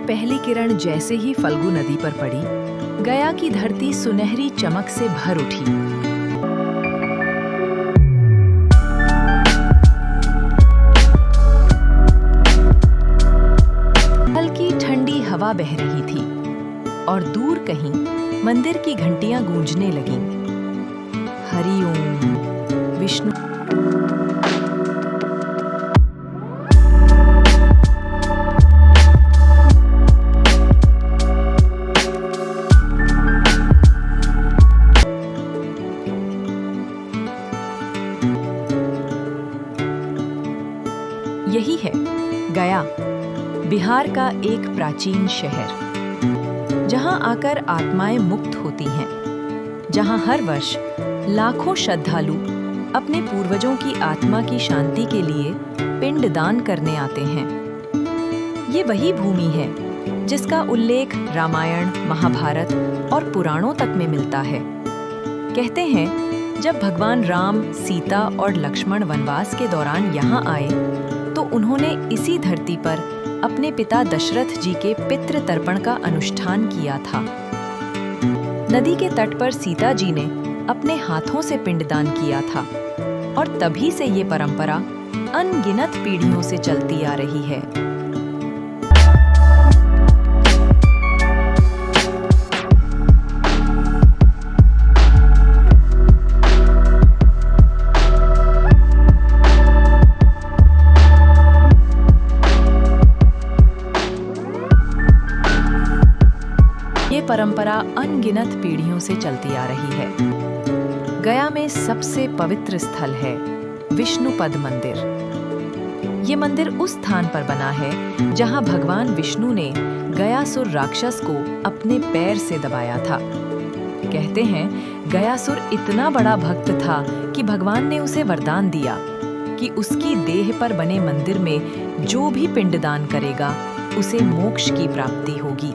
पहली किरण जैसे ही फल्गु नदी पर पड़ी, गया की धरती सुनहरी चमक से भर उठी। हल्की ठंडी हवा बह रही थी और दूर कहीं मंदिर की घंटियां गूंजने लगीं। हरि ओम विष्णु। यही है गया, बिहार का एक प्राचीन शहर, जहां आकर आत्माएं मुक्त होती हैं, जहां हर वर्ष लाखों श्रद्धालु अपने पूर्वजों की आत्मा की शांति के लिए पिंड दान करने आते हैं। ये वही भूमि है जिसका उल्लेख रामायण, महाभारत और पुराणों तक में मिलता है। कहते हैं जब भगवान राम, सीता और लक्ष्मण वनवास के दौरान यहाँ आए तो उन्होंने इसी धरती पर अपने पिता दशरथ जी के पितृ तर्पण का अनुष्ठान किया था। नदी के तट पर सीता जी ने अपने हाथों से पिंडदान किया था और तभी से ये परंपरा अनगिनत पीढ़ियों से चलती आ रही है। ये परंपरा अनगिनत पीढ़ियों से चलती आ रही है। गया में सबसे पवित्र स्थल है विष्णुपद मंदिर। ये मंदिर उस स्थान पर बना है जहां भगवान विष्णु ने गयासुर राक्षस को अपने पैर से दबाया था। कहते हैं गयासुर इतना बड़ा भक्त था कि भगवान ने उसे वरदान दिया कि उसकी देह पर बने मंदिर में जो भी पिंडदान करेगा उसे मोक्ष की प्राप्ति होगी।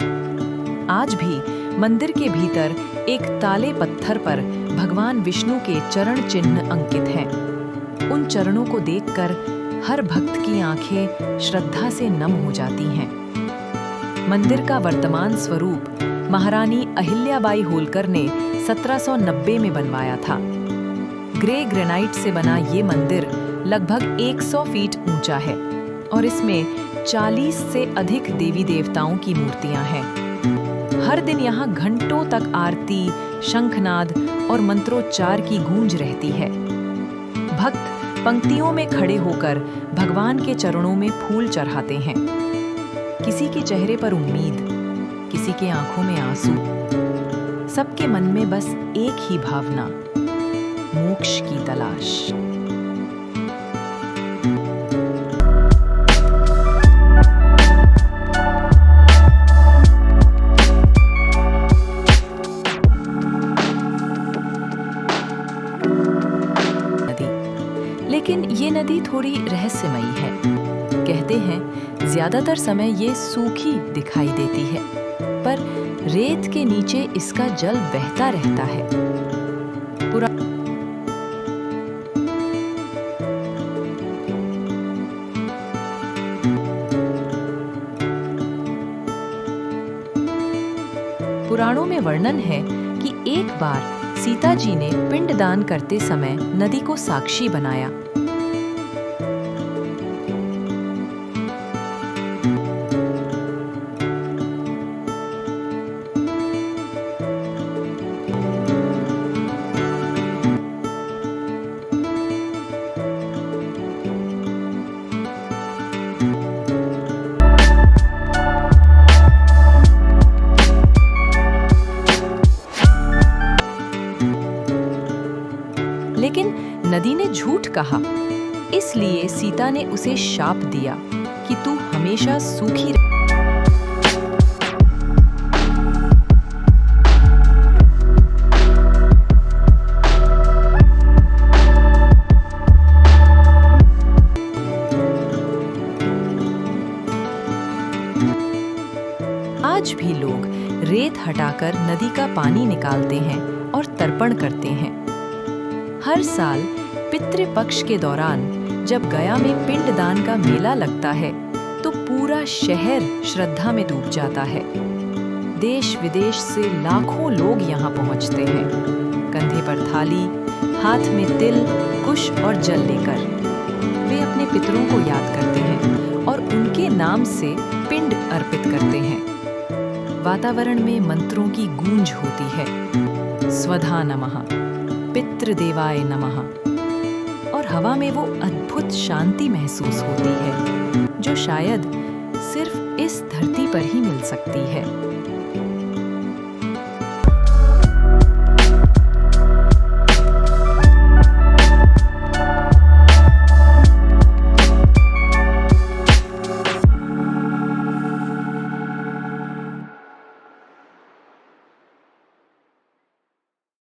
आज भी मंदिर के भीतर एक ताले पत्थर पर भगवान विष्णु के चरण चिन्ह अंकित हैं। उन चरणों को देखकर हर भक्त की आंखें श्रद्धा से नम हो जाती हैं। मंदिर का वर्तमान स्वरूप महारानी अहिल्याबाई होलकर ने 1790 में बनवाया था। ग्रे ग्रेनाइट से बना ये मंदिर लगभग 100 फीट ऊंचा है और इसमें 40 से अधिक देवी देवताओं की मूर्तियां हैं। हर दिन यहाँ घंटों तक आरती, शंखनाद और मंत्रोच्चार की गूंज रहती है। भक्त पंक्तियों में खड़े होकर भगवान के चरणों में फूल चढ़ाते हैं। किसी के चेहरे पर उम्मीद, किसी के आंखों में आंसू, सबके मन में बस एक ही भावना, मोक्ष की तलाश। लेकिन ये नदी थोड़ी रहस्यमयी है। कहते हैं ज्यादातर समय ये सूखी दिखाई देती है, पर रेत के नीचे इसका जल बहता रहता है। पुराणों में वर्णन है कि एक बार सीता जी ने पिंडदान करते समय नदी को साक्षी बनाया। लेकिन नदी ने झूठ कहा, इसलिए सीता ने उसे शाप दिया कि तू हमेशा सूखी रह। आज भी लोग रेत हटाकर नदी का पानी निकालते हैं और तर्पण करते हैं। हर साल पितृ पक्ष के दौरान जब गया में पिंडदान का मेला लगता है तो पूरे पूरा शहर श्रद्धा में डूब जाता है। देश विदेश से लाखों लोग यहाँ पहुँचते हैं, कंधे पर थाली, हाथ में तिल, कुश और जल लेकर। वे अपने पितरों को याद करते हैं और उनके नाम से पिंड अर्पित करते हैं। वातावरण में मंत्रों की गूंज होती है, स्वधा नमः, पितृदेवाय नमः, और हवा में वो अद्भुत शांति महसूस होती है जो शायद सिर्फ इस धरती पर ही मिल सकती है।